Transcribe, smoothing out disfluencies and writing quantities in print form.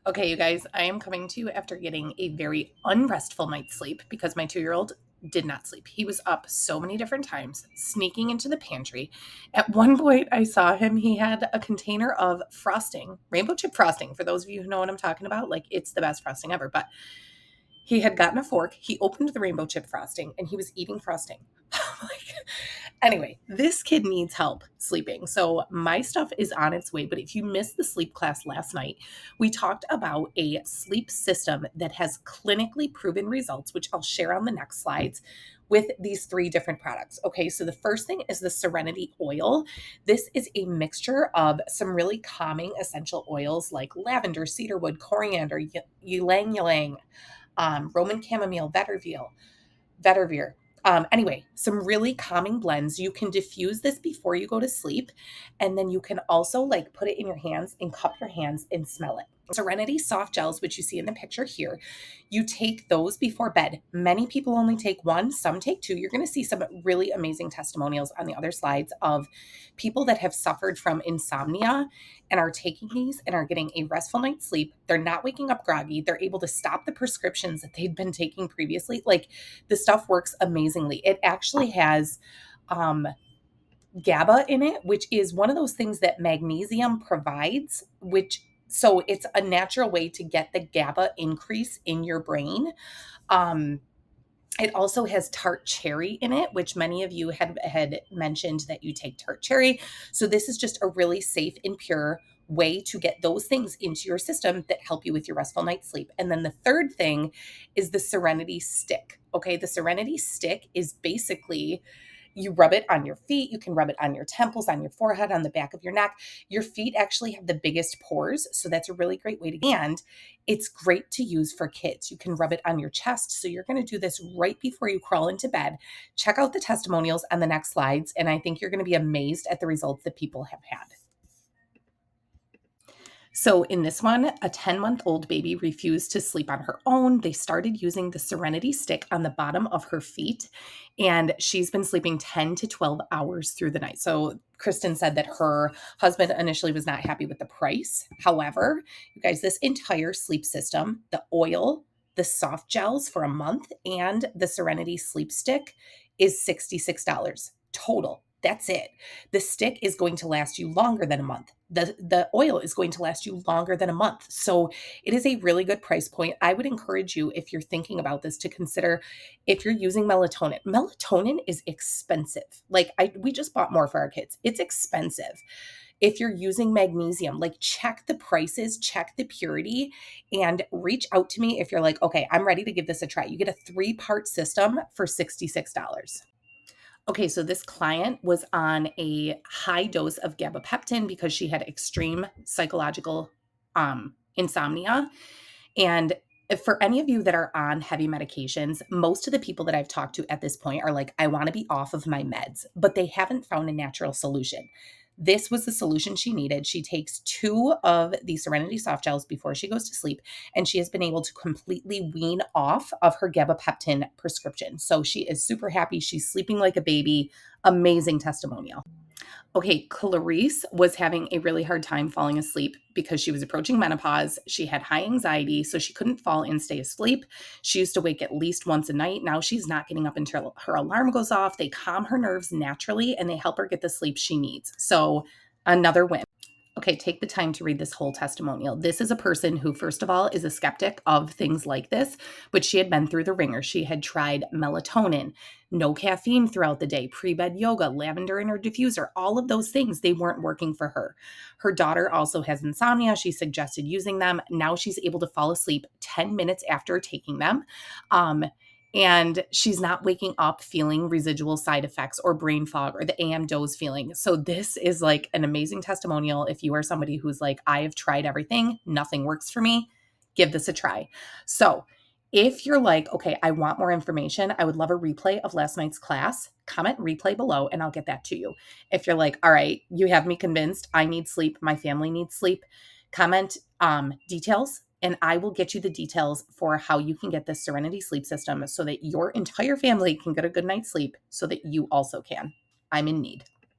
Okay, you guys, I am coming to you after getting a very unrestful night's sleep because my 2-year-old did not sleep. He was up so many different times, sneaking into the pantry. At one point, I saw him. He had a container of frosting, rainbow chip frosting. For those of you who know what I'm talking about, like it's the best frosting ever. But he had gotten a fork, he opened the rainbow chip frosting, and he was eating frosting. Like, anyway, this kid needs help sleeping. So my stuff is on its way. But if you missed the sleep class last night, we talked about a sleep system that has clinically proven results, which I'll share on the next slides with these 3 different products. Okay, so the first thing is the Serenity oil. This is a mixture of some really calming essential oils like lavender, cedarwood, coriander, ylang ylang, Roman chamomile, vetiver. Anyway, some really calming blends. You can diffuse this before you go to sleep, and then you can also like put it in your hands and cup your hands and smell it. Serenity soft gels, which you see in the picture here, you take those before bed. Many people only take one, some take two. You're going to see some really amazing testimonials on the other slides of people that have suffered from insomnia and are taking these and are getting a restful night's sleep. They're not waking up groggy. They're able to stop the prescriptions that they'd been taking previously. Like the stuff works amazingly. It actually has GABA in it, which is one of those things that magnesium provides, which so it's a natural way to get the GABA increase in your brain. Um, it also has tart cherry in it, which many of you had mentioned that you take tart cherry. So this is just a really safe and pure way to get those things into your system that help you with your restful night's sleep. And then the third thing is the Serenity stick. Okay, the Serenity stick is basically you rub it on your feet, you can rub it on your temples, on your forehead, on the back of your neck. Your feet actually have the biggest pores, so that's a really great way to. And it's great to use for kids. You can rub it on your chest. So you're going to do this right before you crawl into bed. Check out the testimonials on the next slides, and I think you're going to be amazed at the results that people have had. So in this one, a 10-month-old baby refused to sleep on her own. They started using the Serenity stick on the bottom of her feet, and she's been sleeping 10 to 12 hours through the night. So Kristen said that her husband initially was not happy with the price. However, you guys, this entire sleep system, the oil, the soft gels for a month, and the Serenity sleep stick is $66 total. That's it. The stick is going to last you longer than a month. The oil is going to last you longer than a month. So it is a really good price point. I would encourage you, if you're thinking about this, to consider if you're using melatonin. Melatonin is expensive. Like we just bought more for our kids. It's expensive. If you're using magnesium, like check the prices, check the purity, and reach out to me if you're like, okay, I'm ready to give this a try. You get a 3-part system for $66. Okay, so this client was on a high dose of gabapeptin because she had extreme psychological insomnia. And for any of you that are on heavy medications, most of the people that I've talked to at this point are like, I want to be off of my meds, but they haven't found a natural solution. This was the solution she needed. She takes 2 of the Serenity soft gels before she goes to sleep, and she has been able to completely wean off of her gabapeptin prescription. So she is super happy. She's sleeping like a baby. Amazing testimonial. Okay, Clarice was having a really hard time falling asleep because she was approaching menopause. She had high anxiety, so she couldn't fall and stay asleep. She used to wake at least once a night. Now she's not getting up until her alarm goes off. They calm her nerves naturally and they help her get the sleep she needs. So, another win. Okay, take the time to read this whole testimonial. This is a person who, first of all, is a skeptic of things like this, but she had been through the ringer. She had tried melatonin, no caffeine throughout the day, pre-bed yoga, lavender in her diffuser, all of those things, they weren't working for her. Her daughter also has insomnia. She suggested using them. Now she's able to fall asleep 10 minutes after taking them. And she's not waking up feeling residual side effects or brain fog or the AM doze feeling. So this is like an amazing testimonial. If you are somebody who's like, I have tried everything, nothing works for me, give this a try. So if you're like, okay, I want more information, I would love a replay of last night's class, comment replay below and I'll get that to you. If you're like, all right, you have me convinced, I need sleep, my family needs sleep, comment details, and I will get you the details for how you can get this Serenity sleep system so that your entire family can get a good night's sleep so that you also can. I'm in need.